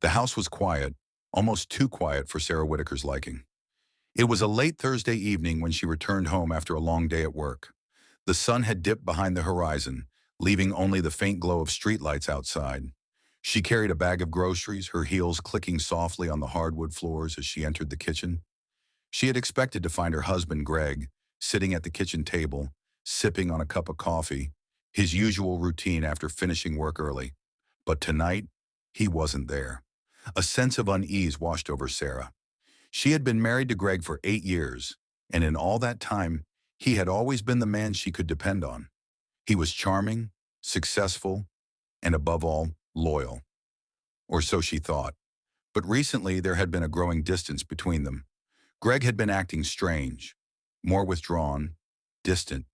The house was quiet, almost too quiet for Sarah Whitaker's liking. It was a late Thursday evening when she returned home after a long day at work. The sun had dipped behind the horizon, leaving only the faint glow of streetlights outside. She carried a bag of groceries, her heels clicking softly on the hardwood floors as she entered the kitchen. She had expected to find her husband, Greg, sitting at the kitchen table, sipping on a cup of coffee, his usual routine after finishing work early. But tonight, he wasn't there. A sense of unease washed over Sarah. She had been married to Greg for 8 years, and in all that time, he had always been the man she could depend on. He was charming, successful, and above all, loyal. Or so she thought. But recently, there had been a growing distance between them. Greg had been acting strange, more withdrawn, distant.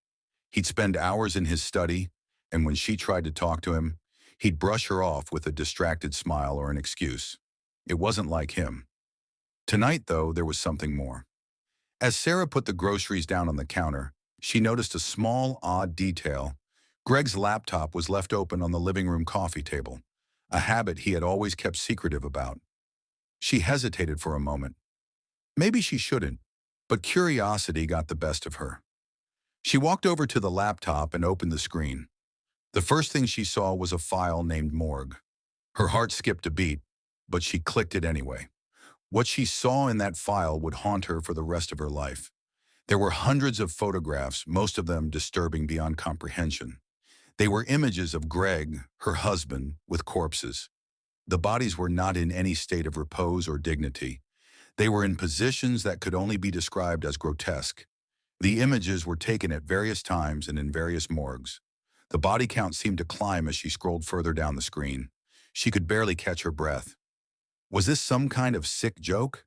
He'd spend hours in his study, and when she tried to talk to him, he'd brush her off with a distracted smile or an excuse. It wasn't like him. Tonight, though, there was something more. As Sarah put the groceries down on the counter, she noticed a small, odd detail. Greg's laptop was left open on the living room coffee table, a habit he had always kept secretive about. She hesitated for a moment. Maybe she shouldn't, but curiosity got the best of her. She walked over to the laptop and opened the screen. The first thing she saw was a file named Morgue. Her heart skipped a beat, but she clicked it anyway. What she saw in that file would haunt her for the rest of her life. There were hundreds of photographs, most of them disturbing beyond comprehension. They were images of Greg, her husband, with corpses. The bodies were not in any state of repose or dignity. They were in positions that could only be described as grotesque. The images were taken at various times and in various morgues. The body count seemed to climb as she scrolled further down the screen. She could barely catch her breath. Was this some kind of sick joke?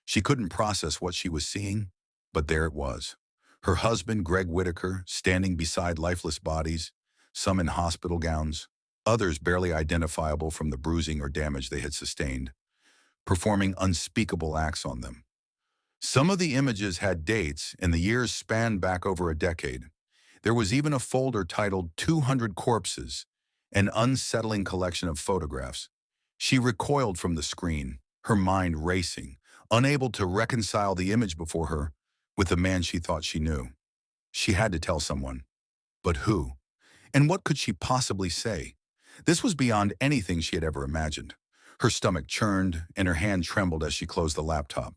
She couldn't process what she was seeing, but there it was. Her husband, Greg Whitaker, standing beside lifeless bodies, some in hospital gowns, others barely identifiable from the bruising or damage they had sustained, performing unspeakable acts on them. Some of the images had dates, and the years spanned back over a decade. There was even a folder titled 200 Corpses, an unsettling collection of photographs. She recoiled from the screen, her mind racing, unable to reconcile the image before her with the man she thought she knew. She had to tell someone. But who? And what could she possibly say? This was beyond anything she had ever imagined. Her stomach churned, and her hand trembled as she closed the laptop.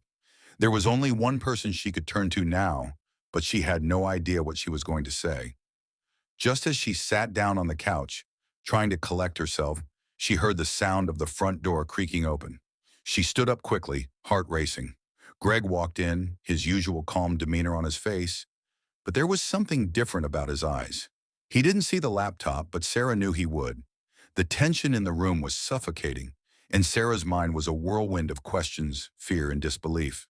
There was only one person she could turn to now, but she had no idea what she was going to say. Just as she sat down on the couch, trying to collect herself, she heard the sound of the front door creaking open. She stood up quickly, heart racing. Greg walked in, his usual calm demeanor on his face, but there was something different about his eyes. He didn't see the laptop, but Sarah knew he would. The tension in the room was suffocating, and Sarah's mind was a whirlwind of questions, fear, and disbelief.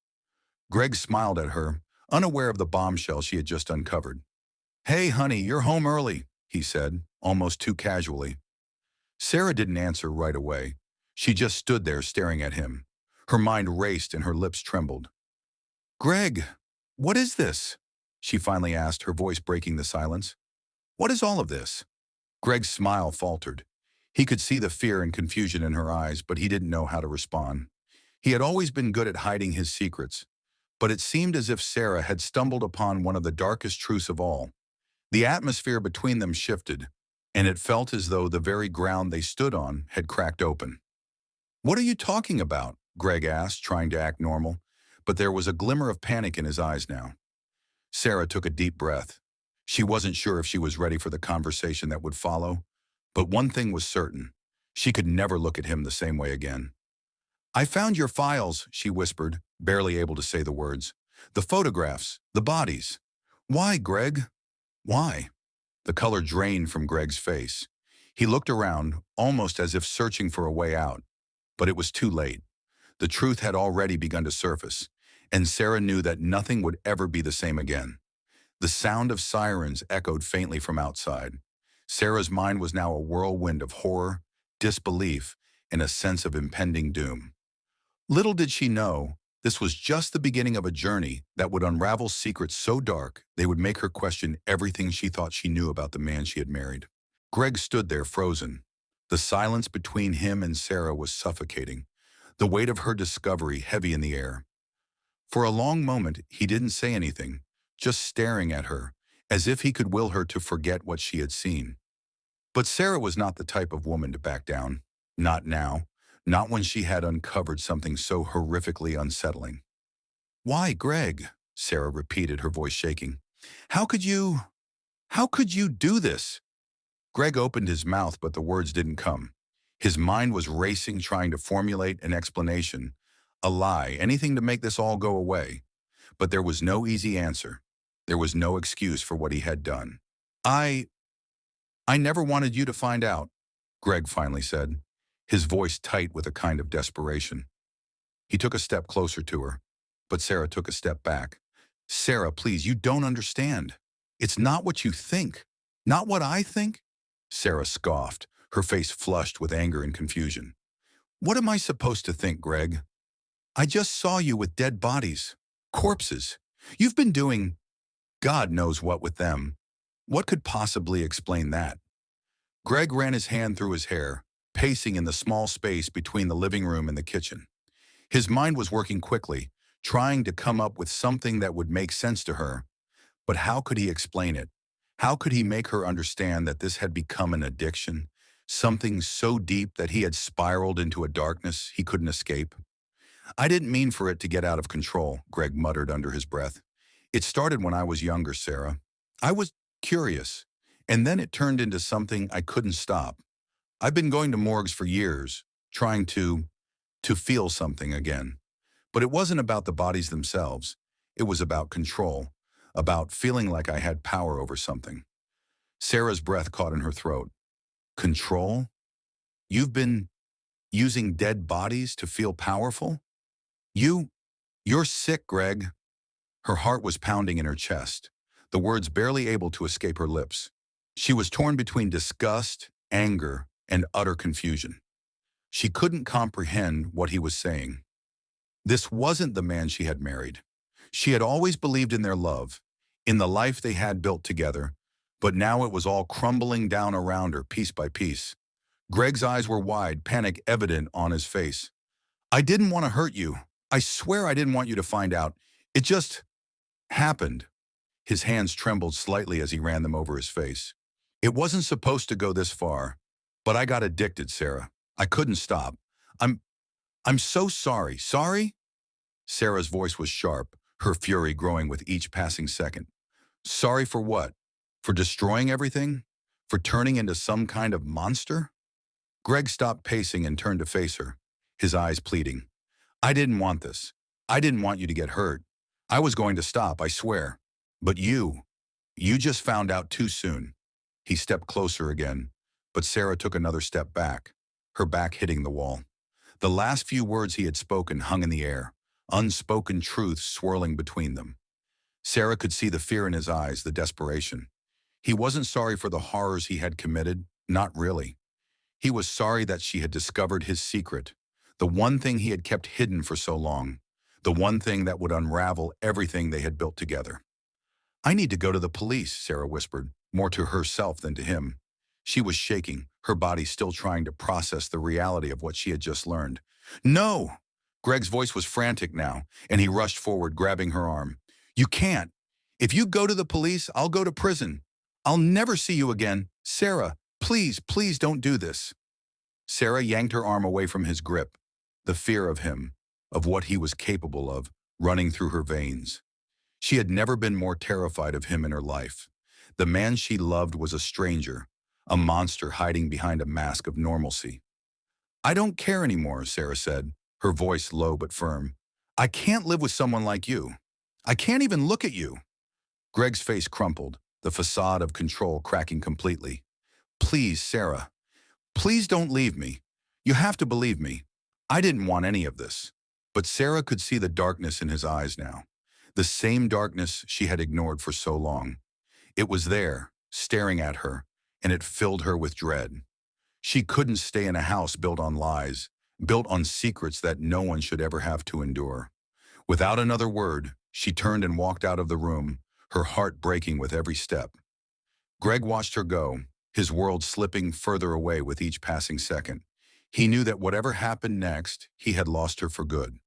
Greg smiled at her, unaware of the bombshell she had just uncovered. "Hey, honey, you're home early," he said, almost too casually. Sarah didn't answer right away. She just stood there staring at him. Her mind raced and her lips trembled. "Greg, what is this?" she finally asked, her voice breaking the silence. "What is all of this?" Greg's smile faltered. He could see the fear and confusion in her eyes, but he didn't know how to respond. He had always been good at hiding his secrets, but it seemed as if Sarah had stumbled upon one of the darkest truths of all. The atmosphere between them shifted, and it felt as though the very ground they stood on had cracked open. "What are you talking about?" Greg asked, trying to act normal, but there was a glimmer of panic in his eyes now. Sarah took a deep breath. She wasn't sure if she was ready for the conversation that would follow, but one thing was certain. She could never look at him the same way again. "I found your files," she whispered, barely able to say the words. "The photographs, the bodies. Why, Greg? Why?" The color drained from Greg's face. He looked around, almost as if searching for a way out. But it was too late. The truth had already begun to surface, and Sarah knew that nothing would ever be the same again. The sound of sirens echoed faintly from outside. Sarah's mind was now a whirlwind of horror, disbelief, and a sense of impending doom. Little did she know, this was just the beginning of a journey that would unravel secrets so dark they would make her question everything she thought she knew about the man she had married. Greg stood there frozen. The silence between him and Sarah was suffocating. the weight of her discovery heavy in the air. For a long moment, he didn't say anything, just staring at her, as if he could will her to forget what she had seen. But Sarah was not the type of woman to back down. Not now. Not when she had uncovered something so horrifically unsettling. "Why, Greg?" Sarah repeated, her voice shaking. How could you... how could you do this?" Greg opened his mouth, but the words didn't come. His mind was racing, trying to formulate an explanation, a lie, anything to make this all go away. But there was no easy answer. There was no excuse for what he had done. I never wanted you to find out," Greg finally said, his voice tight with a kind of desperation. He took a step closer to her, but Sarah took a step back. "Sarah, please, you don't understand. It's not what you think. Not what I think." Sarah scoffed, her face flushed with anger and confusion. "What am I supposed to think, Greg? I just saw you with dead bodies. Corpses. You've been doing God knows what with them. What could possibly explain that?" Greg ran his hand through his hair, pacing in the small space between the living room and the kitchen. His mind was working quickly, trying to come up with something that would make sense to her. But how could he explain it? How could he make her understand that this had become an addiction, something so deep that he had spiraled into a darkness he couldn't escape? "I didn't mean for it to get out of control," Greg muttered under his breath. "It started when I was younger, Sarah. I was curious, and then it turned into something I couldn't stop. I've been going to morgues for years, trying to feel something again. But it wasn't about the bodies themselves. It was about control, about feeling like I had power over something." Sarah's breath caught in her throat. "Control? You've been using dead bodies to feel powerful? You're sick, Greg." Her heart was pounding in her chest, the words barely able to escape her lips. She was torn between disgust, anger, and utter confusion. She couldn't comprehend what he was saying. This wasn't the man she had married. She had always believed in their love, in the life they had built together, but now it was all crumbling down around her piece by piece. Greg's eyes were wide, panic evident on his face. "I didn't want to hurt you. I swear I didn't want you to find out. It just happened." His hands trembled slightly as he ran them over his face. "It wasn't supposed to go this far, but I got addicted, Sarah. I couldn't stop. I'm I'm so sorry. Sorry?" Sarah's voice was sharp, her fury growing with each passing second. "Sorry for what? For destroying everything? For turning into some kind of monster?" Greg stopped pacing and turned to face her, his eyes pleading. "I didn't want this. I didn't want you to get hurt. I was going to stop, I swear. But you just found out too soon." He stepped closer again, but Sarah took another step back, her back hitting the wall. The last few words he had spoken hung in the air, unspoken truths swirling between them. Sarah could see the fear in his eyes, the desperation. He wasn't sorry for the horrors he had committed, not really. He was sorry that she had discovered his secret, the one thing he had kept hidden for so long, the one thing that would unravel everything they had built together. "I need to go to the police," Sarah whispered, more to herself than to him. She was shaking, her body still trying to process the reality of what she had just learned. "No!" Greg's voice was frantic now, and he rushed forward, grabbing her arm. "You can't. If you go to the police, I'll go to prison. I'll never see you again. Sarah, please, please don't do this." Sarah yanked her arm away from his grip, the fear of him, of what he was capable of, running through her veins. She had never been more terrified of him in her life. The man she loved was a stranger, a monster hiding behind a mask of normalcy. "I don't care anymore," Sarah said, her voice low but firm. "I can't live with someone like you. I can't even look at you." Greg's face crumpled, the facade of control cracking completely. "Please, Sarah, please don't leave me. You have to believe me. I didn't want any of this." But Sarah could see the darkness in his eyes now, the same darkness she had ignored for so long. It was there, staring at her, and it filled her with dread. She couldn't stay in a house built on lies, built on secrets that no one should ever have to endure. Without another word, she turned and walked out of the room, her heart breaking with every step. Greg watched her go, his world slipping further away with each passing second. He knew that whatever happened next, he had lost her for good.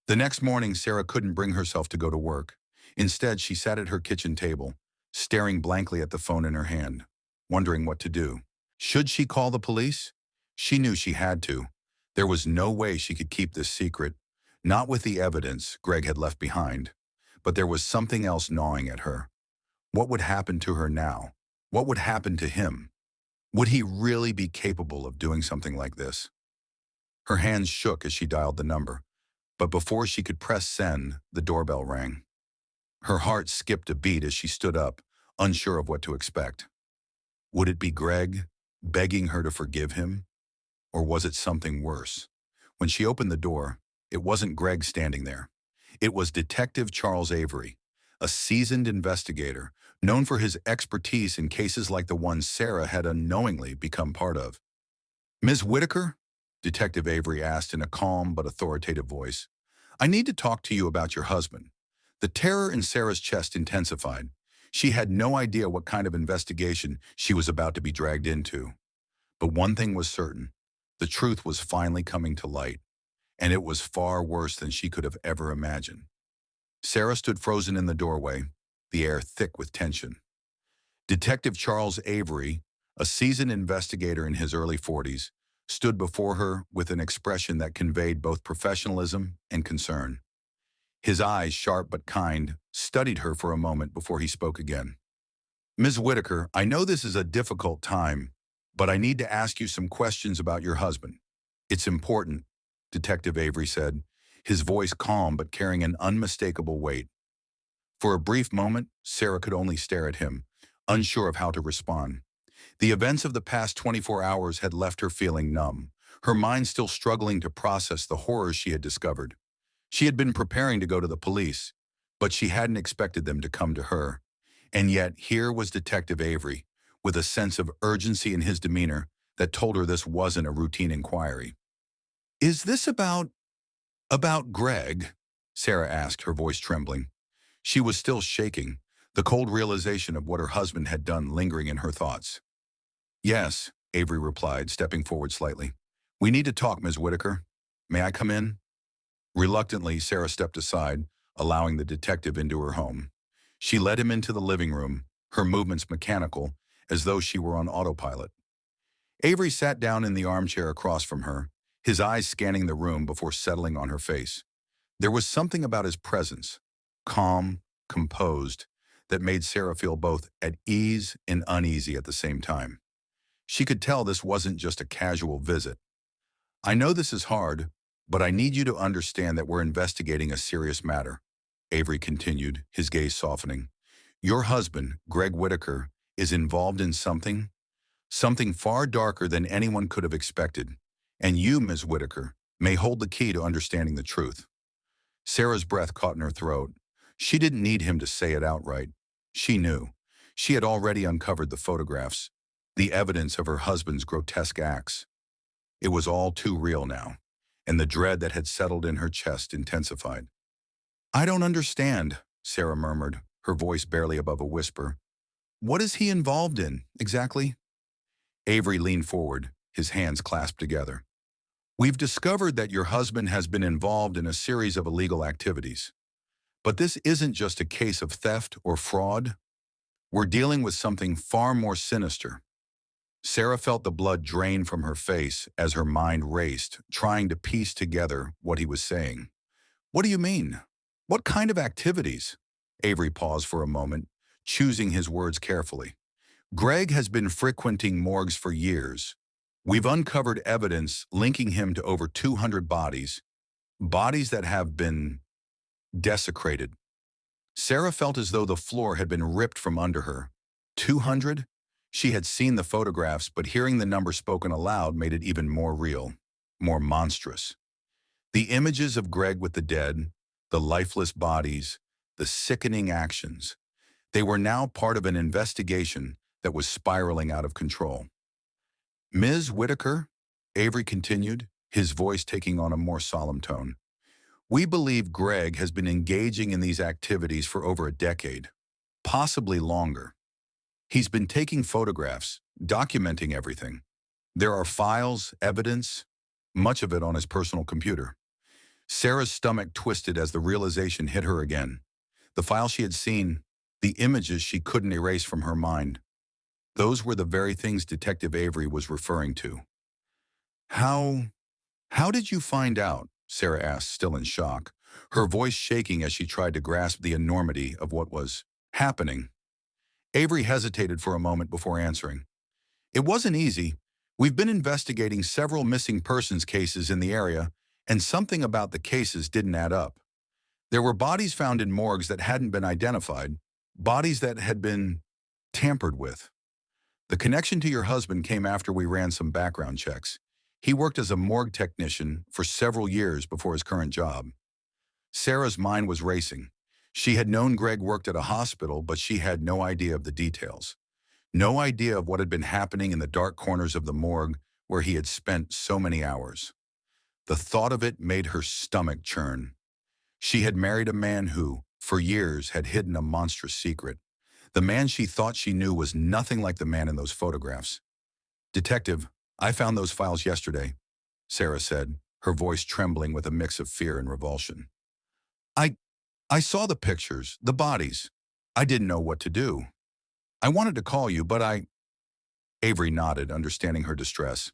The next morning, Sarah couldn't bring herself to go to work. Instead, she sat at her kitchen table, staring blankly at the phone in her hand, wondering what to do. Should she call the police? She knew she had to. There was no way she could keep this secret, not with the evidence Greg had left behind. But there was something else gnawing at her. What would happen to her now? What would happen to him? Would he really be capable of doing something like this? Her hands shook as she dialed the number, but before she could press send, the doorbell rang. Her heart skipped a beat as she stood up, unsure of what to expect. Would it be Greg, begging her to forgive him? Or was it something worse? When she opened the door, it wasn't Greg standing there. It was Detective Charles Avery, a seasoned investigator, known for his expertise in cases like the one Sarah had unknowingly become part of. "Ms. Whitaker?" Detective Avery asked in a calm but authoritative voice. "I need to talk to you about your husband." The terror in Sarah's chest intensified. She had no idea what kind of investigation she was about to be dragged into. But one thing was certain. The truth was finally coming to light, and it was far worse than she could have ever imagined. Sarah stood frozen in the doorway, the air thick with tension. Detective Charles Avery, a seasoned investigator in his early 40s, stood before her with an expression that conveyed both professionalism and concern. His eyes, sharp but kind, studied her for a moment before he spoke again. "Ms. Whitaker, I know this is a difficult time, but I need to ask you some questions about your husband." "It's important," Detective Avery said, his voice calm but carrying an unmistakable weight. For a brief moment, Sarah could only stare at him, unsure of how to respond. The events of the past 24 hours had left her feeling numb, her mind still struggling to process the horrors she had discovered. She had been preparing to go to the police, but she hadn't expected them to come to her. And yet, here was Detective Avery, with a sense of urgency in his demeanor that told her this wasn't a routine inquiry. "Is this about Greg?" Sarah asked, her voice trembling. She was still shaking, the cold realization of what her husband had done lingering in her thoughts. "Yes," Avery replied, stepping forward slightly. "We need to talk, Ms. Whitaker. May I come in?" Reluctantly, Sarah stepped aside, allowing the detective into her home. She led him into the living room, her movements mechanical, as though she were on autopilot. Avery sat down in the armchair across from her, his eyes scanning the room before settling on her face. There was something about his presence, calm, composed, that made Sarah feel both at ease and uneasy at the same time. She could tell this wasn't just a casual visit. "I know this is hard, but I need you to understand that we're investigating a serious matter," Avery continued, his gaze softening. "Your husband, Greg Whitaker, is involved in something far darker than anyone could have expected. And you, Ms. Whitaker, may hold the key to understanding the truth." Sarah's breath caught in her throat. She didn't need him to say it outright. She knew. She had already uncovered the photographs, the evidence of her husband's grotesque acts. It was all too real now, and the dread that had settled in her chest intensified. "I don't understand," Sarah murmured, her voice barely above a whisper. "What is he involved in, exactly?" Avery leaned forward, his hands clasped together. "We've discovered that your husband has been involved in a series of illegal activities. But this isn't just a case of theft or fraud. We're dealing with something far more sinister." Sarah felt the blood drain from her face as her mind raced, trying to piece together what he was saying. "What do you mean? What kind of activities?" Avery paused for a moment, choosing his words carefully. "Greg has been frequenting morgues for years. We've uncovered evidence linking him to over 200 bodies that have been desecrated." Sarah felt as though the floor had been ripped from under her. 200? She had seen the photographs, but hearing the number spoken aloud made it even more real, more monstrous. The images of Greg with the dead, the lifeless bodies, the sickening actions, they were now part of an investigation that was spiraling out of control. "Ms. Whitaker," Avery continued, his voice taking on a more solemn tone, "we believe Greg has been engaging in these activities for over a decade, possibly longer. He's been taking photographs, documenting everything. There are files, evidence, much of it on his personal computer. Sarah's stomach twisted as the realization hit her again. The files she had seen, the images she couldn't erase from her mind. Those were the very things Detective Avery was referring to. How, how did you find out? Sarah asked, still in shock, her voice shaking as she tried to grasp the enormity of what was happening. Avery hesitated for a moment before answering. It wasn't easy. We've been investigating several missing persons cases in the area, and something about the cases didn't add up. There were bodies found in morgues that hadn't been identified, bodies that had been tampered with. The connection to your husband came after we ran some background checks. He worked as a morgue technician for several years before his current job. Sarah's mind was racing. She had known Greg worked at a hospital, but she had no idea of the details. No idea of what had been happening in the dark corners of the morgue where he had spent so many hours. The thought of it made her stomach churn. She had married a man who, for years, had hidden a monstrous secret. The man she thought she knew was nothing like the man in those photographs. "Detective, I found those files yesterday," Sarah said, her voice trembling with a mix of fear and revulsion. I, I saw the pictures, the bodies. I didn't know what to do. I wanted to call you, but Avery nodded, understanding her distress.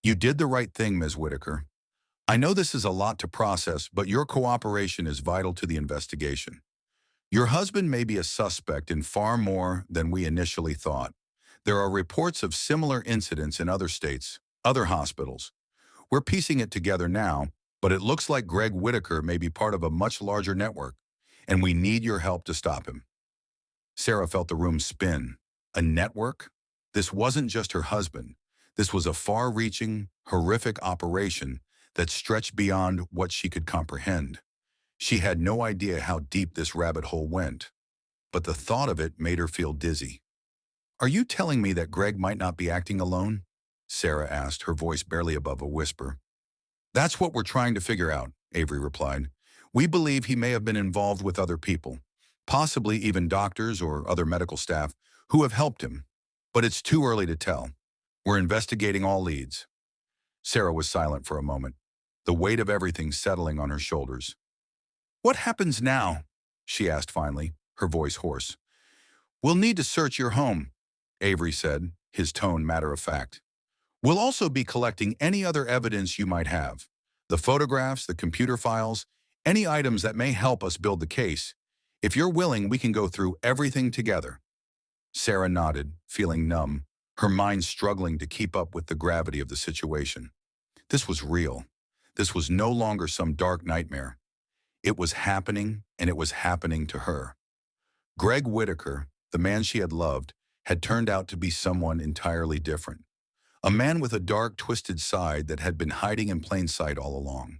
"You did the right thing, Ms. Whitaker. I know this is a lot to process, but your cooperation is vital to the investigation. Your husband may be a suspect in far more than we initially thought. There are reports of similar incidents in other states, other hospitals. We're piecing it together now, but it looks like Greg Whitaker may be part of a much larger network, and we need your help to stop him." Sarah felt the room spin. A network? This wasn't just her husband. This was a far-reaching, horrific operation that stretched beyond what she could comprehend. She had no idea how deep this rabbit hole went, but the thought of it made her feel dizzy. "Are you telling me that Greg might not be acting alone?" Sarah asked, her voice barely above a whisper. "That's what we're trying to figure out," Avery replied. "We believe he may have been involved with other people, possibly even doctors or other medical staff who have helped him. But it's too early to tell. We're investigating all leads." Sarah was silent for a moment, the weight of everything settling on her shoulders. "What happens now?" she asked finally, her voice hoarse. "We'll need to search your home," Avery said, his tone matter of fact. "We'll also be collecting any other evidence you might have. The photographs, the computer files, any items that may help us build the case. If you're willing, we can go through everything together." Sarah nodded, feeling numb, her mind struggling to keep up with the gravity of the situation. This was real. This was no longer some dark nightmare. It was happening, and it was happening to her. Greg Whitaker, the man she had loved, had turned out to be someone entirely different. A man with a dark, twisted side that had been hiding in plain sight all along.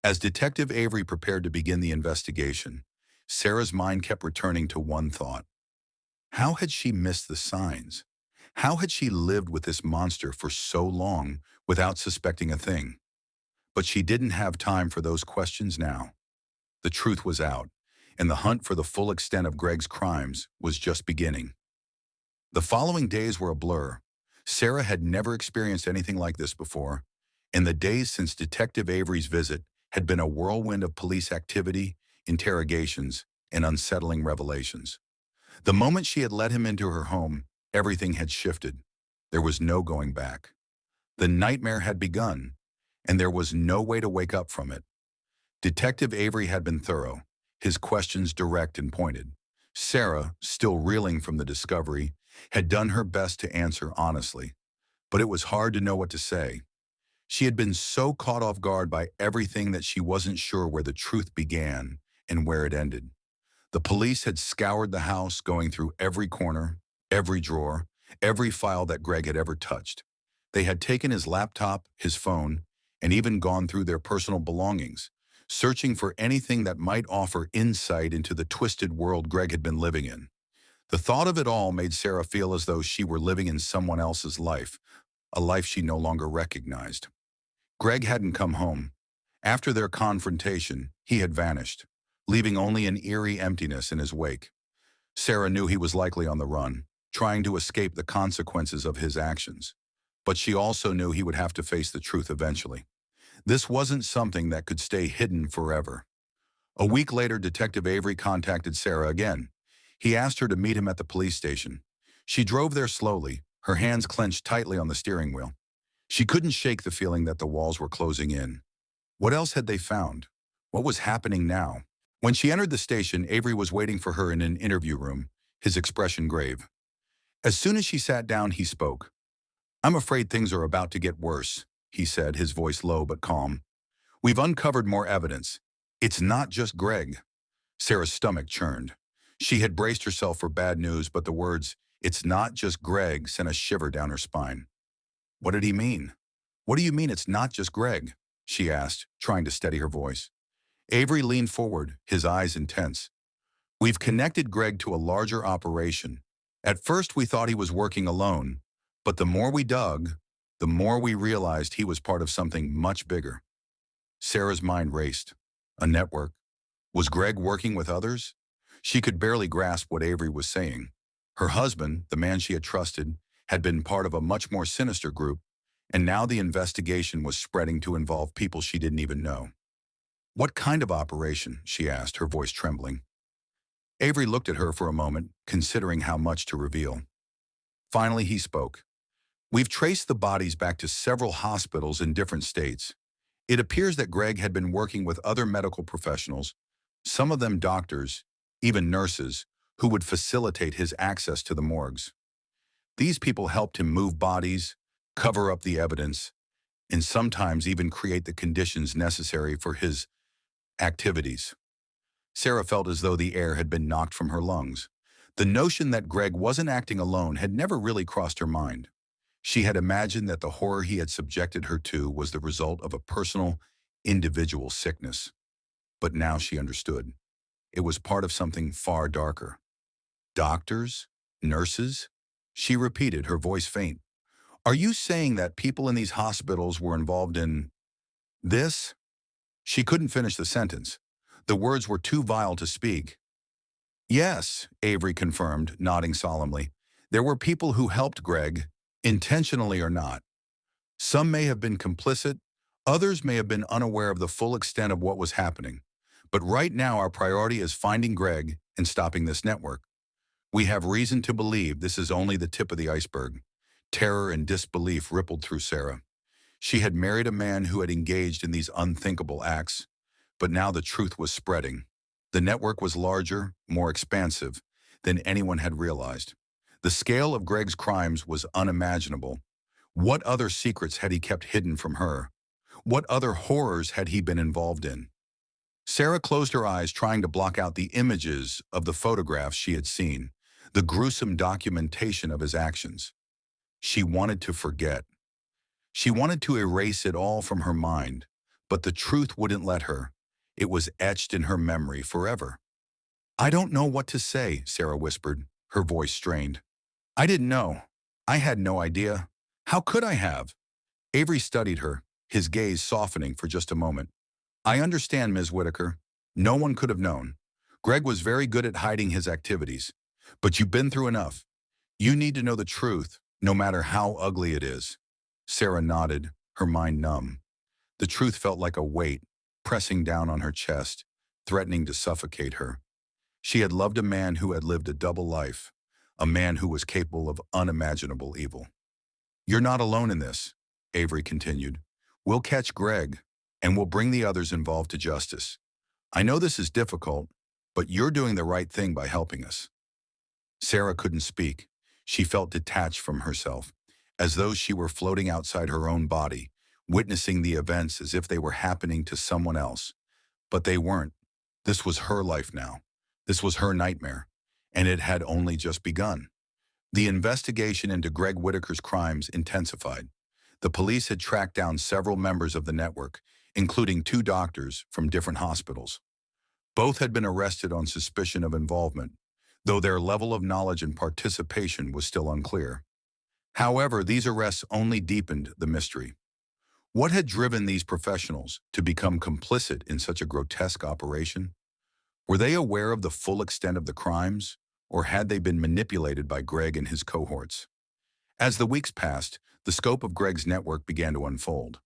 As Detective Avery prepared to begin the investigation, Sarah's mind kept returning to one thought. How had she missed the signs? How had she lived with this monster for so long without suspecting a thing? But she didn't have time for those questions now. The truth was out, and the hunt for the full extent of Greg's crimes was just beginning. The following days were a blur. Sarah had never experienced anything like this before, and the days since Detective Avery's visit had been a whirlwind of police activity, interrogations, and unsettling revelations. The moment she had let him into her home, everything had shifted. There was no going back. The nightmare had begun, and there was no way to wake up from it. Detective Avery had been thorough, his questions direct and pointed. Sarah, still reeling from the discovery, had done her best to answer honestly, but it was hard to know what to say. She had been so caught off guard by everything that she wasn't sure where the truth began and where it ended. The police had scoured the house, going through every corner, every drawer, every file that Greg had ever touched. They had taken his laptop, his phone, and even gone through their personal belongings, searching for anything that might offer insight into the twisted world Greg had been living in. The thought of it all made Sarah feel as though she were living in someone else's life, a life she no longer recognized. Greg hadn't come home. After their confrontation, he had vanished, leaving only an eerie emptiness in his wake. Sarah knew he was likely on the run, trying to escape the consequences of his actions. but she also knew he would have to face the truth eventually. This wasn't something that could stay hidden forever. A week later, Detective Avery contacted Sarah again. He asked her to meet him at the police station. She drove there slowly, her hands clenched tightly on the steering wheel. She couldn't shake the feeling that the walls were closing in. What else had they found? What was happening now? When she entered the station, Avery was waiting for her in an interview room, his expression grave. As soon as she sat down, he spoke. "I'm afraid things are about to get worse," he said, his voice low but calm. "We've uncovered more evidence. It's not just Greg." Sarah's stomach churned. She had braced herself for bad news, but the words, "it's not just Greg," sent a shiver down her spine. What did he mean? "What do you mean it's not just Greg?" she asked, trying to steady her voice. Avery leaned forward, his eyes intense. "We've connected Greg to a larger operation. At first we thought he was working alone, but the more we dug, the more we realized he was part of something much bigger." Sarah's mind raced. A network? Was Greg working with others? She could barely grasp what Avery was saying. Her husband, the man she had trusted, had been part of a much more sinister group, and now the investigation was spreading to involve people she didn't even know. "What kind of operation?" she asked, her voice trembling. Avery looked at her for a moment, considering how much to reveal. Finally, he spoke. "We've traced the bodies back to several hospitals in different states. It appears that Greg had been working with other medical professionals, some of them doctors, even nurses, who would facilitate his access to the morgues. These people helped him move bodies, cover up the evidence, and sometimes even create the conditions necessary for his activities." Sarah felt as though the air had been knocked from her lungs. The notion that Greg wasn't acting alone had never really crossed her mind. She had imagined that the horror he had subjected her to was the result of a personal, individual sickness. But now she understood. It was part of something far darker. "Doctors? Nurses?" She repeated, her voice faint. "Are you saying that people in these hospitals were involved in this?" She couldn't finish the sentence. The words were too vile to speak. "Yes," Avery confirmed, nodding solemnly. "There were people who helped Greg, intentionally or not. Some may have been complicit, others may have been unaware of the full extent of what was happening. But right now our priority is finding Greg and stopping this network. We have reason to believe this is only the tip of the iceberg." Terror and disbelief rippled through Sarah. She had married a man who had engaged in these unthinkable acts, but now the truth was spreading. The network was larger, more expansive than anyone had realized. The scale of Greg's crimes was unimaginable. What other secrets had he kept hidden from her? What other horrors had he been involved in? Sarah closed her eyes, trying to block out the images of the photographs she had seen, the gruesome documentation of his actions. She wanted to forget. She wanted to erase it all from her mind, but the truth wouldn't let her. It was etched in her memory forever. "I don't know what to say," Sarah whispered, her voice strained. "I didn't know. I had no idea. How could I have?" Avery studied her, his gaze softening for just a moment. "I understand, Ms. Whitaker. No one could have known. Greg was very good at hiding his activities. But you've been through enough. You need to know the truth, no matter how ugly it is." Sarah nodded, her mind numb. The truth felt like a weight, pressing down on her chest, threatening to suffocate her. She had loved a man who had lived a double life, a man who was capable of unimaginable evil. "You're not alone in this," Avery continued. "We'll catch Greg, and we'll bring the others involved to justice. I know this is difficult, but you're doing the right thing by helping us." Sarah couldn't speak. She felt detached from herself, as though she were floating outside her own body, witnessing the events as if they were happening to someone else. But they weren't. This was her life now. This was her nightmare, and it had only just begun. The investigation into Greg Whitaker's crimes intensified. The police had tracked down several members of the network, including 2 doctors from different hospitals. Both had been arrested on suspicion of involvement, though their level of knowledge and participation was still unclear. However, these arrests only deepened the mystery. What had driven these professionals to become complicit in such a grotesque operation? Were they aware of the full extent of the crimes, or had they been manipulated by Greg and his cohorts? As the weeks passed, the scope of Greg's network began to unfold.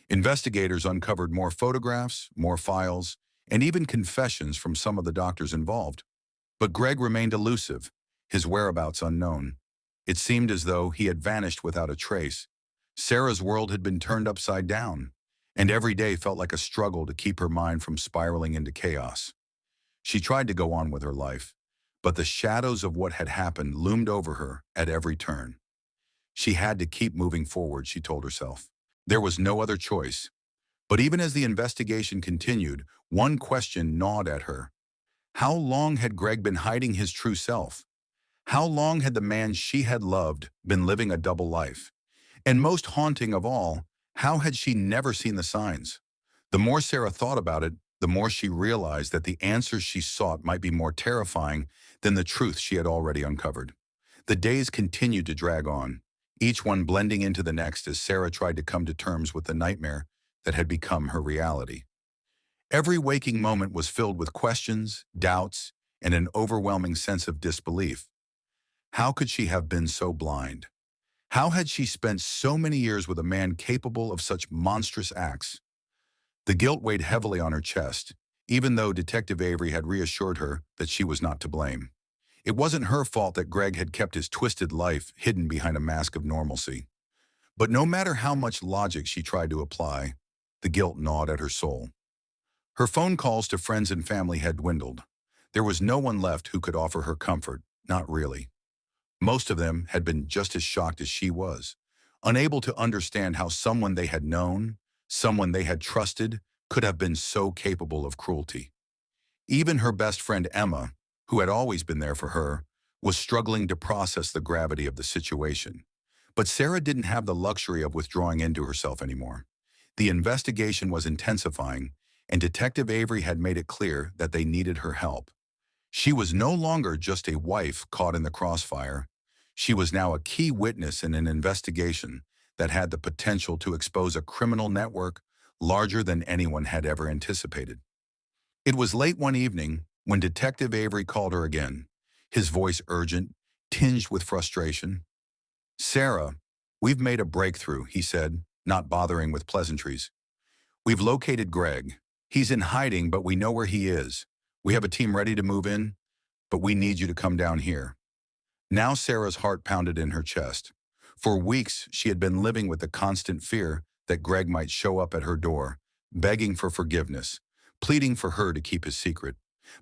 Investigators uncovered more photographs, more files, and even confessions from some of the doctors involved. But Greg remained elusive, his whereabouts unknown. It seemed as though he had vanished without a trace. Sarah's world had been turned upside down, and every day felt like a struggle to keep her mind from spiraling into chaos. She tried to go on with her life, but the shadows of what had happened loomed over her at every turn. She had to keep moving forward, she told herself. There was no other choice. But even as the investigation continued, one question gnawed at her. How long had Greg been hiding his true self? How long had the man she had loved been living a double life? And most haunting of all, how had she never seen the signs? The more Sarah thought about it, the more she realized that the answers she sought might be more terrifying than the truth she had already uncovered. The days continued to drag on, each one blending into the next as Sarah tried to come to terms with the nightmare that had become her reality. Every waking moment was filled with questions, doubts, and an overwhelming sense of disbelief. How could she have been so blind? How had she spent so many years with a man capable of such monstrous acts? The guilt weighed heavily on her chest, even though Detective Avery had reassured her that she was not to blame. It wasn't her fault that Greg had kept his twisted life hidden behind a mask of normalcy. But no matter how much logic she tried to apply, the guilt gnawed at her soul. Her phone calls to friends and family had dwindled. There was no one left who could offer her comfort, not really. Most of them had been just as shocked as she was, unable to understand how someone they had known, someone they had trusted, could have been so capable of cruelty. Even her best friend Emma, who had always been there for her, was struggling to process the gravity of the situation. But Sarah didn't have the luxury of withdrawing into herself anymore. The investigation was intensifying, and Detective Avery had made it clear that they needed her help. She was no longer just a wife caught in the crossfire. She was now a key witness in an investigation that had the potential to expose a criminal network larger than anyone had ever anticipated. It was late one evening when Detective Avery called her again, his voice urgent, tinged with frustration. "Sarah, we've made a breakthrough," he said, not bothering with pleasantries. "We've located Greg. He's in hiding, but we know where he is. We have a team ready to move in, but we need you to come down here." Now Sarah's heart pounded in her chest. For weeks, she had been living with the constant fear that Greg might show up at her door, begging for forgiveness, pleading for her to keep his secret.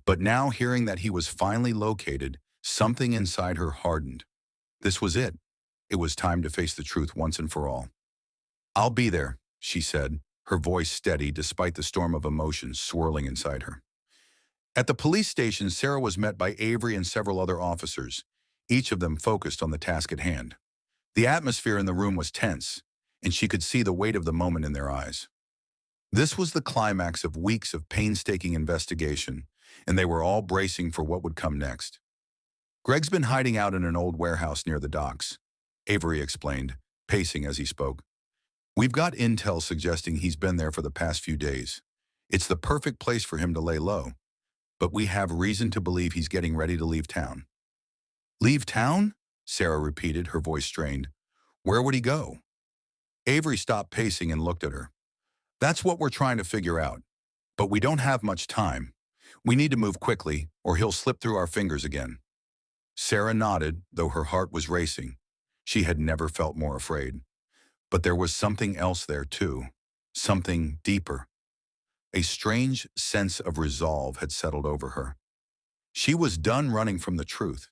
But now, hearing that he was finally located, something inside her hardened. This was it. It was time to face the truth once and for all. "I'll be there," she said, her voice steady despite the storm of emotions swirling inside her. At the police station, Sarah was met by Avery and several other officers, each of them focused on the task at hand. The atmosphere in the room was tense, and she could see the weight of the moment in their eyes. This was the climax of weeks of painstaking investigation, and they were all bracing for what would come next. "Greg's been hiding out in an old warehouse near the docks," Avery explained, pacing as he spoke. "We've got intel suggesting he's been there for the past few days. It's the perfect place for him to lay low, but we have reason to believe he's getting ready to leave town." "Leave town?" Sarah repeated, her voice strained. "Where would he go?" Avery stopped pacing and looked at her. "That's what we're trying to figure out. But we don't have much time. We need to move quickly, or he'll slip through our fingers again." Sarah nodded, though her heart was racing. She had never felt more afraid. But there was something else there, too. Something deeper. A strange sense of resolve had settled over her. She was done running from the truth.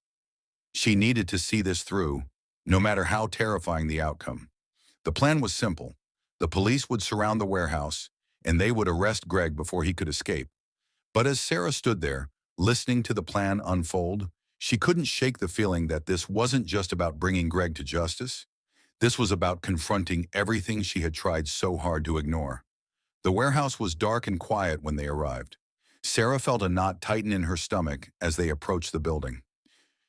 She needed to see this through, no matter how terrifying the outcome. The plan was simple. The police would surround the warehouse, and they would arrest Greg before he could escape. But as Sarah stood there, listening to the plan unfold, she couldn't shake the feeling that this wasn't just about bringing Greg to justice. This was about confronting everything she had tried so hard to ignore. The warehouse was dark and quiet when they arrived. Sarah felt a knot tighten in her stomach as they approached the building.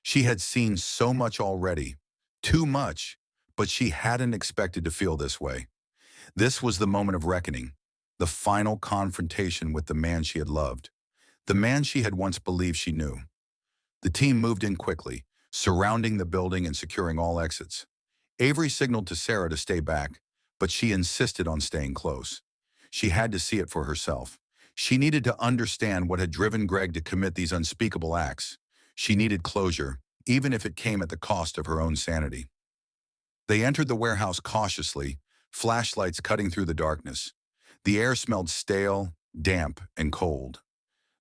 She had seen so much already, too much, but she hadn't expected to feel this way. This was the moment of reckoning, the final confrontation with the man she had loved, the man she had once believed she knew. The team moved in quickly, surrounding the building and securing all exits. Avery signaled to Sarah to stay back, but she insisted on staying close. She had to see it for herself. She needed to understand what had driven Greg to commit these unspeakable acts. She needed closure, even if it came at the cost of her own sanity. They entered the warehouse cautiously, flashlights cutting through the darkness. The air smelled stale, damp, and cold.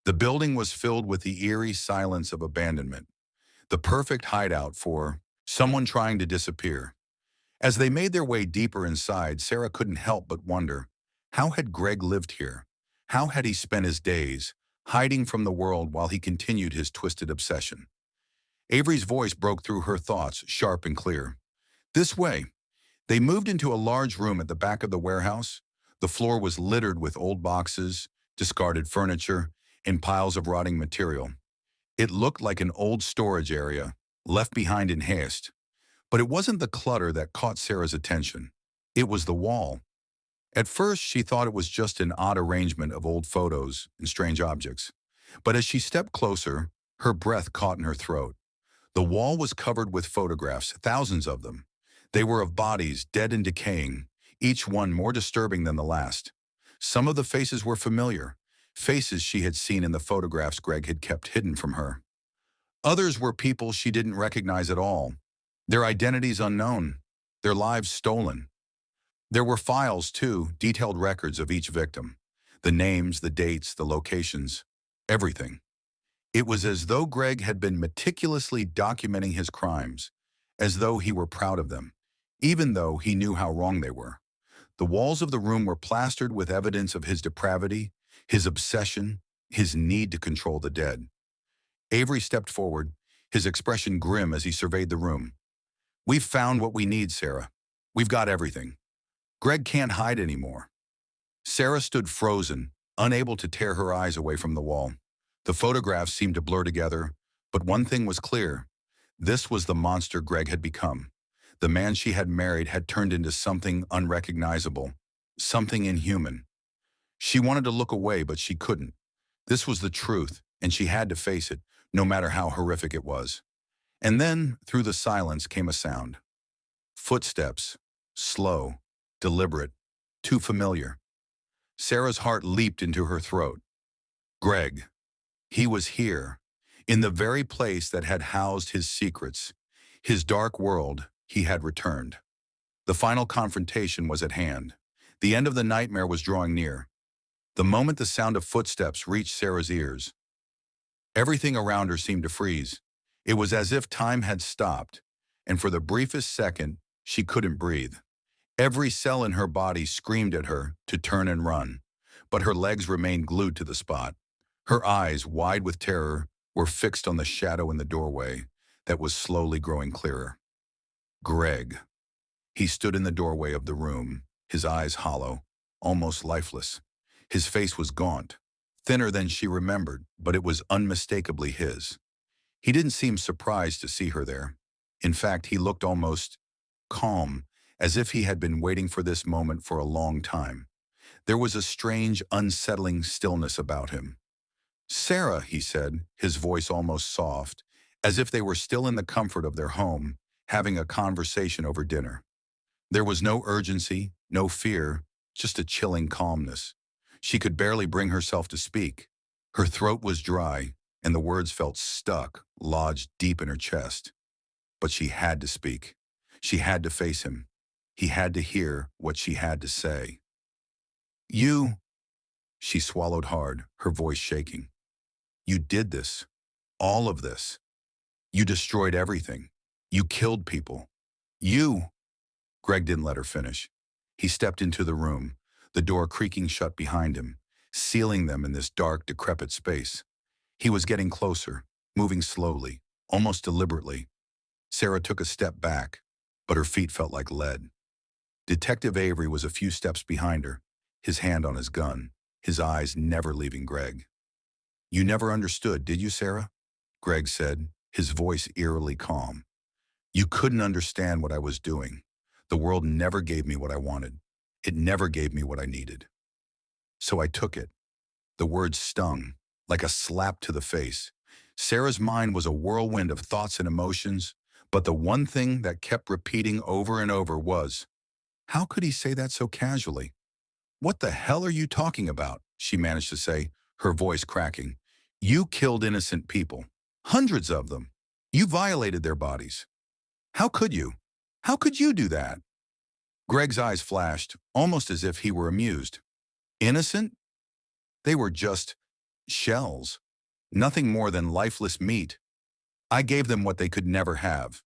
The building was filled with the eerie silence of abandonment, the perfect hideout for someone trying to disappear. As they made their way deeper inside, Sarah couldn't help but wonder, how had Greg lived here? How had he spent his days, hiding from the world while he continued his twisted obsession? Avery's voice broke through her thoughts, sharp and clear. This way. They moved into a large room at the back of the warehouse. The floor was littered with old boxes, discarded furniture, and piles of rotting material. It looked like an old storage area, left behind in haste. But it wasn't the clutter that caught Sarah's attention. It was the wall. At first, she thought it was just an odd arrangement of old photos and strange objects. But as she stepped closer, her breath caught in her throat. The wall was covered with photographs, thousands of them. They were of bodies, dead and decaying, each one more disturbing than the last. Some of the faces were familiar, faces she had seen in the photographs Greg had kept hidden from her. Others were people she didn't recognize at all, their identities unknown, their lives stolen. There were files, too, detailed records of each victim. The names, the dates, the locations, everything. It was as though Greg had been meticulously documenting his crimes, as though he were proud of them, even though he knew how wrong they were. The walls of the room were plastered with evidence of his depravity, his obsession, his need to control the dead. Avery stepped forward, his expression grim as he surveyed the room. "We've found what we need, Sarah. We've got everything. Greg can't hide anymore." Sarah stood frozen, unable to tear her eyes away from the wall. The photographs seemed to blur together, but one thing was clear. This was the monster Greg had become. The man she had married had turned into something unrecognizable, something inhuman. She wanted to look away, but she couldn't. This was the truth, and she had to face it, no matter how horrific it was. And then, through the silence, came a sound. Footsteps, slow, deliberate, too familiar. Sarah's heart leaped into her throat. Greg. He was here, in the very place that had housed his secrets, his dark world. He had returned. The final confrontation was at hand. The end of the nightmare was drawing near. The moment the sound of footsteps reached Sarah's ears, everything around her seemed to freeze. It was as if time had stopped, and for the briefest second, she couldn't breathe. Every cell in her body screamed at her to turn and run, but her legs remained glued to the spot. Her eyes, wide with terror, were fixed on the shadow in the doorway that was slowly growing clearer. Greg. He stood in the doorway of the room, his eyes hollow, almost lifeless. His face was gaunt, thinner than she remembered, but it was unmistakably his. He didn't seem surprised to see her there. In fact, he looked almost calm, as if he had been waiting for this moment for a long time. There was a strange, unsettling stillness about him. "Sarah," he said, his voice almost soft, as if they were still in the comfort of their home, having a conversation over dinner. There was no urgency, no fear, just a chilling calmness. She could barely bring herself to speak. Her throat was dry, and the words felt stuck, lodged deep in her chest. But she had to speak. She had to face him. He had to hear what she had to say. "You," she swallowed hard, her voice shaking. "You did this. All of this. You destroyed everything. You killed people. You." Greg didn't let her finish. He stepped into the room, the door creaking shut behind him, sealing them in this dark, decrepit space. He was getting closer, moving slowly, almost deliberately. Sarah took a step back, but her feet felt like lead. Detective Avery was a few steps behind her, his hand on his gun, his eyes never leaving Greg. "You never understood, did you, Sarah?" Greg said, his voice eerily calm. "You couldn't understand what I was doing. The world never gave me what I wanted. It never gave me what I needed. So I took it." The words stung, like a slap to the face. Sarah's mind was a whirlwind of thoughts and emotions, But the one thing that kept repeating over and over was, how could he say that so casually? What the hell are you talking about? She managed to say, her voice cracking. You killed innocent people. Hundreds of them. You violated their bodies. How could you? How could you do that? Greg's eyes flashed, almost as if he were amused. Innocent? They were just shells. Nothing more than lifeless meat. I gave them what they could never have.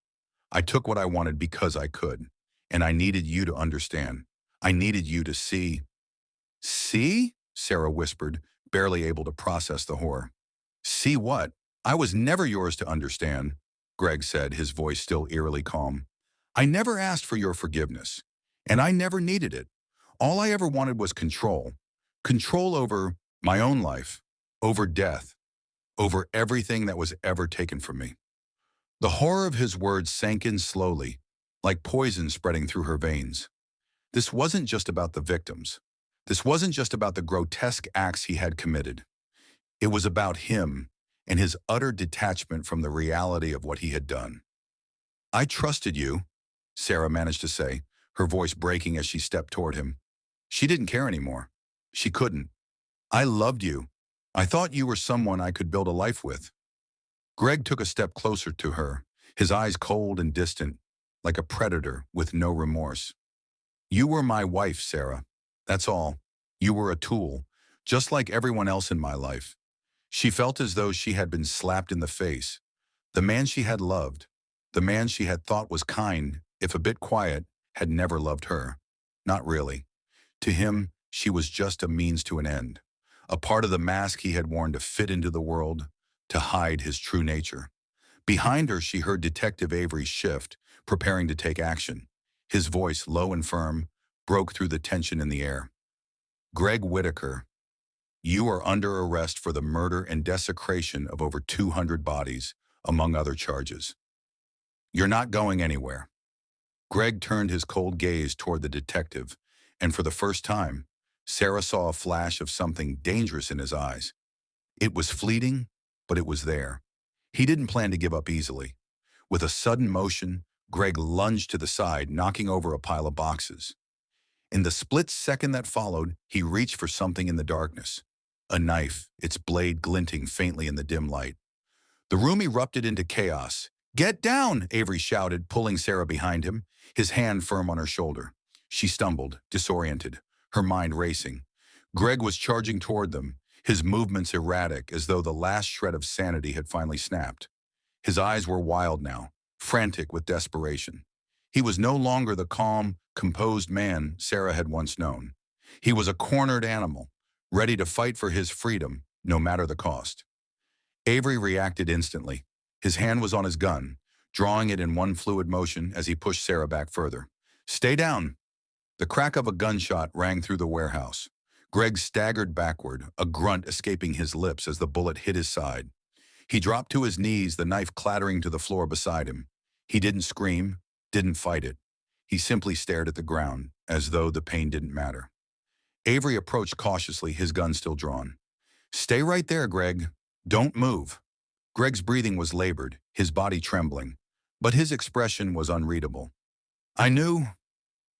I took what I wanted because I could. And I needed you to understand. I needed you to see. See? Sarah whispered, barely able to process the horror. See what? I was never yours to understand, Greg said, his voice still eerily calm. I never asked for your forgiveness, and I never needed it. All I ever wanted was control. Control over my own life, over death, over everything that was ever taken from me. The horror of his words sank in slowly, like poison spreading through her veins. This wasn't just about the victims. This wasn't just about the grotesque acts he had committed. It was about him and his utter detachment from the reality of what he had done. I trusted you, Sarah managed to say, her voice breaking as she stepped toward him. She didn't care anymore. She couldn't. I loved you. I thought you were someone I could build a life with. Greg took a step closer to her, his eyes cold and distant, like a predator with no remorse. You were my wife, Sarah. That's all. You were a tool, just like everyone else in my life. She felt as though she had been slapped in the face. The man she had loved, the man she had thought was kind, if a bit quiet, had never loved her. Not really. To him, she was just a means to an end, a part of the mask he had worn to fit into the world, to hide his true nature. Behind her, she heard Detective Avery shift, preparing to take action. His voice, low and firm, broke through the tension in the air. Greg Whitaker, you are under arrest for the murder and desecration of over 200 bodies, among other charges. You're not going anywhere. Greg turned his cold gaze toward the detective, and for the first time, Sarah saw a flash of something dangerous in his eyes. It was fleeting, but it was there. He didn't plan to give up easily. With a sudden motion, Greg lunged to the side, knocking over a pile of boxes. In the split second that followed, he reached for something in the darkness. A knife, its blade glinting faintly in the dim light. The room erupted into chaos. Get down, Avery shouted, pulling Sarah behind him, his hand firm on her shoulder. She stumbled, disoriented, her mind racing. Greg was charging toward them, his movements erratic as though the last shred of sanity had finally snapped. His eyes were wild now, frantic with desperation. He was no longer the calm, composed man Sarah had once known. He was a cornered animal, ready to fight for his freedom, no matter the cost. Avery reacted instantly. His hand was on his gun, drawing it in one fluid motion as he pushed Sarah back further. Stay down. The crack of a gunshot rang through the warehouse. Greg staggered backward, a grunt escaping his lips as the bullet hit his side. He dropped to his knees, the knife clattering to the floor beside him. He didn't scream, didn't fight it. He simply stared at the ground, as though the pain didn't matter. Avery approached cautiously, his gun still drawn. Stay right there, Greg. Don't move. Greg's breathing was labored, his body trembling, but his expression was unreadable. I knew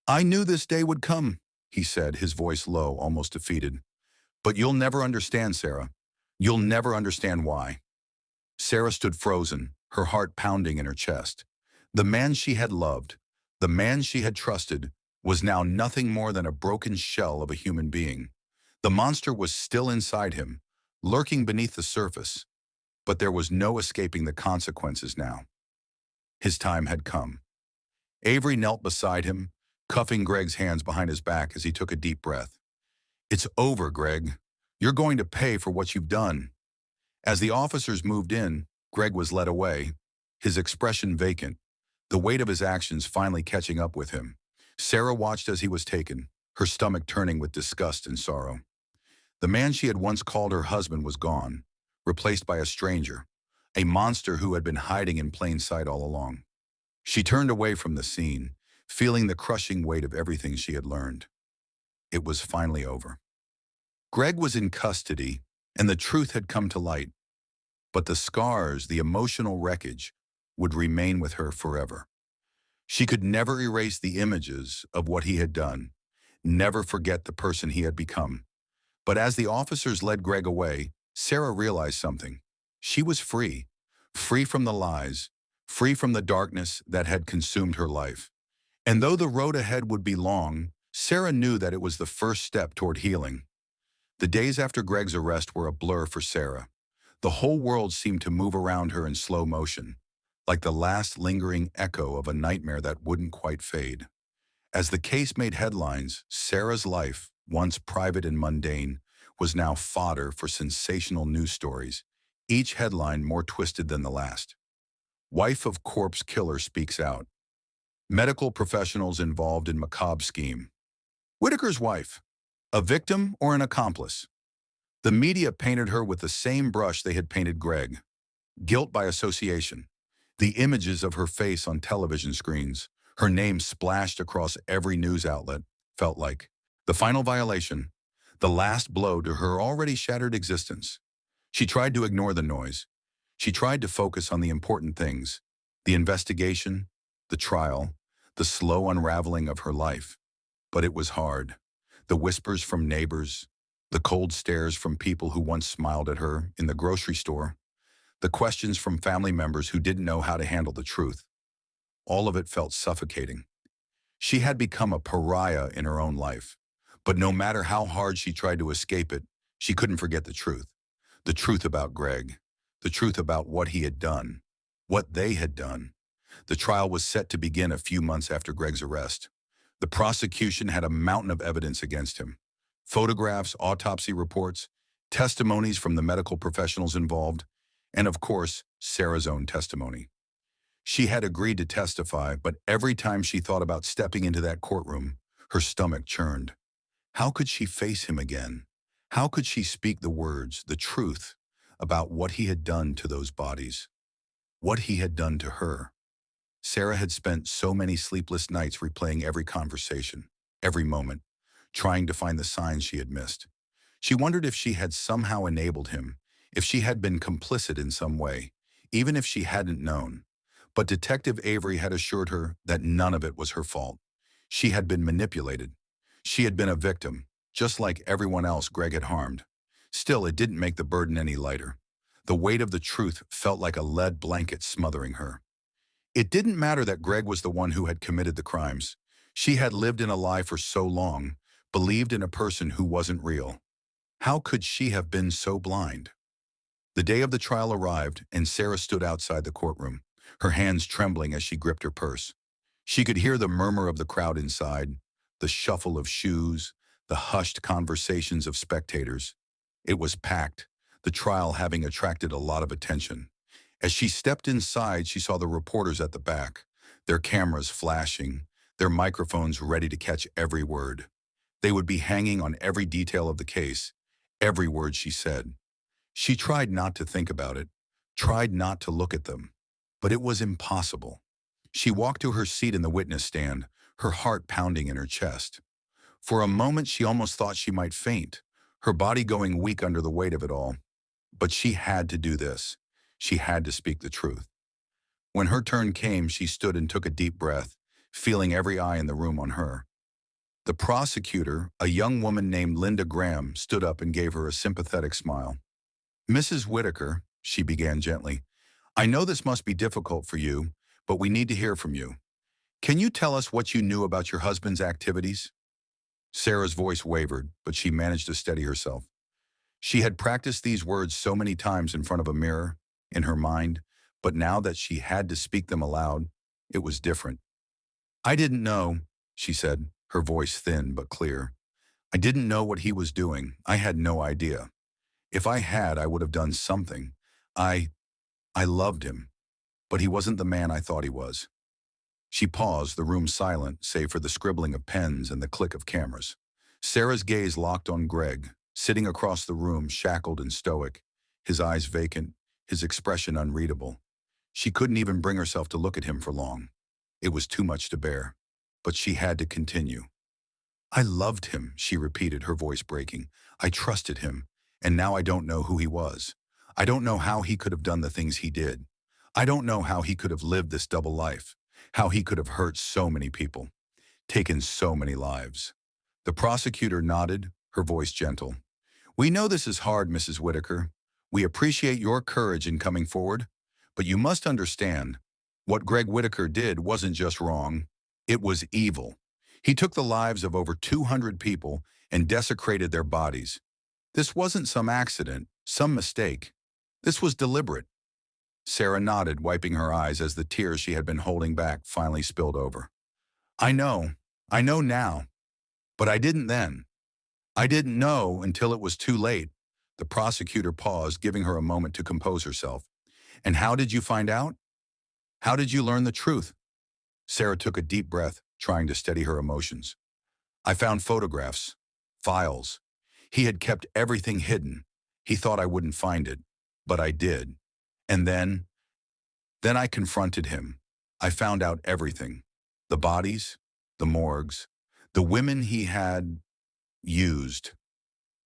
this day would come, he said, his voice low, almost defeated. But you'll never understand, Sarah. You'll never understand why. Sarah stood frozen, her heart pounding in her chest. The man she had loved, the man she had trusted, was now nothing more than a broken shell of a human being. The monster was still inside him, lurking beneath the surface, but there was no escaping the consequences now. His time had come. Avery knelt beside him, cuffing Greg's hands behind his back as he took a deep breath. It's over, Greg. You're going to pay for what you've done. As the officers moved in, Greg was led away, his expression vacant, the weight of his actions finally catching up with him. Sarah watched as he was taken, her stomach turning with disgust and sorrow. The man she had once called her husband was gone, replaced by a stranger, a monster who had been hiding in plain sight all along. She turned away from the scene, feeling the crushing weight of everything she had learned. It was finally over. Greg was in custody, and the truth had come to light. But the scars, the emotional wreckage, would remain with her forever. She could never erase the images of what he had done, never forget the person he had become. But as the officers led Greg away, Sarah realized something. She was free, free from the lies, free from the darkness that had consumed her life. And though the road ahead would be long, Sarah knew that it was the first step toward healing. The days after Greg's arrest were a blur for Sarah. The whole world seemed to move around her in slow motion, like the last lingering echo of a nightmare that wouldn't quite fade. As the case made headlines, Sarah's life, once private and mundane, was now fodder for sensational news stories, each headline more twisted than the last. Wife of corpse killer speaks out. Medical professionals involved in macabre scheme. Whitaker's wife, a victim or an accomplice? The media painted her with the same brush they had painted Greg. Guilt by association. The images of her face on television screens, her name splashed across every news outlet, felt like the final violation, the last blow to her already shattered existence. She tried to ignore the noise. She tried to focus on the important things, the investigation, the trial, the slow unraveling of her life. But it was hard. The whispers from neighbors, the cold stares from people who once smiled at her in the grocery store, the questions from family members who didn't know how to handle the truth. All of it felt suffocating. She had become a pariah in her own life. But no matter how hard she tried to escape it, she couldn't forget the truth. The truth about Greg. The truth about what he had done. What they had done. The trial was set to begin a few months after Greg's arrest. The prosecution had a mountain of evidence against him. Photographs, autopsy reports, testimonies from the medical professionals involved, and of course, Sarah's own testimony. She had agreed to testify, but every time she thought about stepping into that courtroom, her stomach churned. How could she face him again? How could she speak the words, the truth, about what he had done to those bodies? What he had done to her? Sarah had spent so many sleepless nights replaying every conversation, every moment, trying to find the signs she had missed. She wondered if she had somehow enabled him, if she had been complicit in some way, even if she hadn't known. But Detective Avery had assured her that none of it was her fault. She had been manipulated. She had been a victim, just like everyone else Greg had harmed. Still, it didn't make the burden any lighter. The weight of the truth felt like a lead blanket smothering her. It didn't matter that Greg was the one who had committed the crimes. She had lived in a lie for so long, believed in a person who wasn't real. How could she have been so blind? The day of the trial arrived, and Sarah stood outside the courtroom, her hands trembling as she gripped her purse. She could hear the murmur of the crowd inside, the shuffle of shoes, the hushed conversations of spectators. It was packed, the trial having attracted a lot of attention. As she stepped inside, she saw the reporters at the back, their cameras flashing, their microphones ready to catch every word. They would be hanging on every detail of the case, every word she said. She tried not to think about it, tried not to look at them, but it was impossible. She walked to her seat in the witness stand, her heart pounding in her chest. For a moment, she almost thought she might faint, her body going weak under the weight of it all. But she had to do this. She had to speak the truth. When her turn came, she stood and took a deep breath, feeling every eye in the room on her. The prosecutor, a young woman named Linda Graham, stood up and gave her a sympathetic smile. "Mrs. Whitaker," she began gently, "I know this must be difficult for you, but we need to hear from you. Can you tell us what you knew about your husband's activities?" Sarah's voice wavered, but she managed to steady herself. She had practiced these words so many times in front of a mirror, in her mind, but now that she had to speak them aloud, it was different. "I didn't know," she said, her voice thin but clear. "I didn't know what he was doing. I had no idea. If I had, I would have done something. I loved him, but he wasn't the man I thought he was." She paused, the room silent, save for the scribbling of pens and the click of cameras. Sarah's gaze locked on Greg, sitting across the room, shackled and stoic, his eyes vacant, his expression unreadable. She couldn't even bring herself to look at him for long. It was too much to bear. But she had to continue. "I loved him," she repeated, her voice breaking. "I trusted him, and now I don't know who he was. I don't know how he could have done the things he did. I don't know how he could have lived this double life, how he could have hurt so many people, taken so many lives. The prosecutor nodded, her voice gentle. We know this is hard, Mrs. Whitaker. We appreciate your courage in coming forward, but you must understand, what Greg Whitaker did wasn't just wrong, it was evil. He took the lives of over 200 people and desecrated their bodies. This wasn't some accident, some mistake. This was deliberate. Sarah nodded, wiping her eyes as the tears she had been holding back finally spilled over. I know. I know now. But I didn't then. I didn't know until it was too late. The prosecutor paused, giving her a moment to compose herself. And how did you find out? How did you learn the truth? Sarah took a deep breath, trying to steady her emotions. I found photographs, files. He had kept everything hidden. He thought I wouldn't find it, but I did. And then I confronted him. I found out everything. The bodies, the morgues, the women he had used.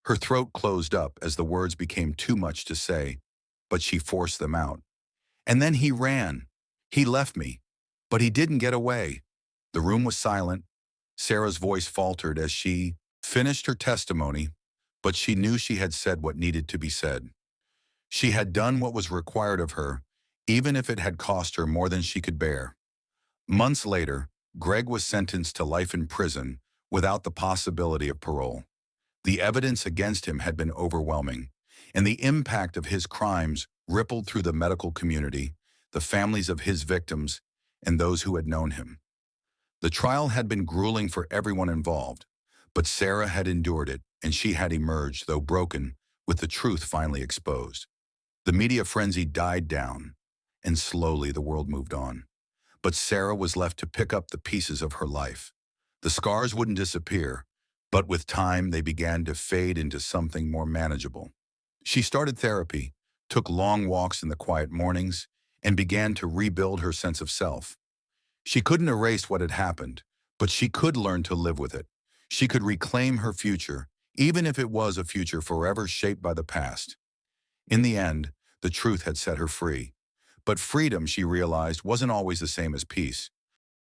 Her throat closed up as the words became too much to say, but she forced them out. And then he ran. He left me, but he didn't get away. The room was silent. Sarah's voice faltered as she finished her testimony, but she knew she had said what needed to be said. She had done what was required of her, even if it had cost her more than she could bear. Months later, Greg was sentenced to life in prison without the possibility of parole. The evidence against him had been overwhelming, and the impact of his crimes rippled through the medical community, the families of his victims, and those who had known him. The trial had been grueling for everyone involved, but Sarah had endured it, and she had emerged, though broken, with the truth finally exposed. The media frenzy died down, and slowly the world moved on. But Sarah was left to pick up the pieces of her life. The scars wouldn't disappear, but with time they began to fade into something more manageable. She started therapy, took long walks in the quiet mornings, and began to rebuild her sense of self. She couldn't erase what had happened, but she could learn to live with it. She could reclaim her future, even if it was a future forever shaped by the past. In the end, the truth had set her free. But freedom, she realized, wasn't always the same as peace.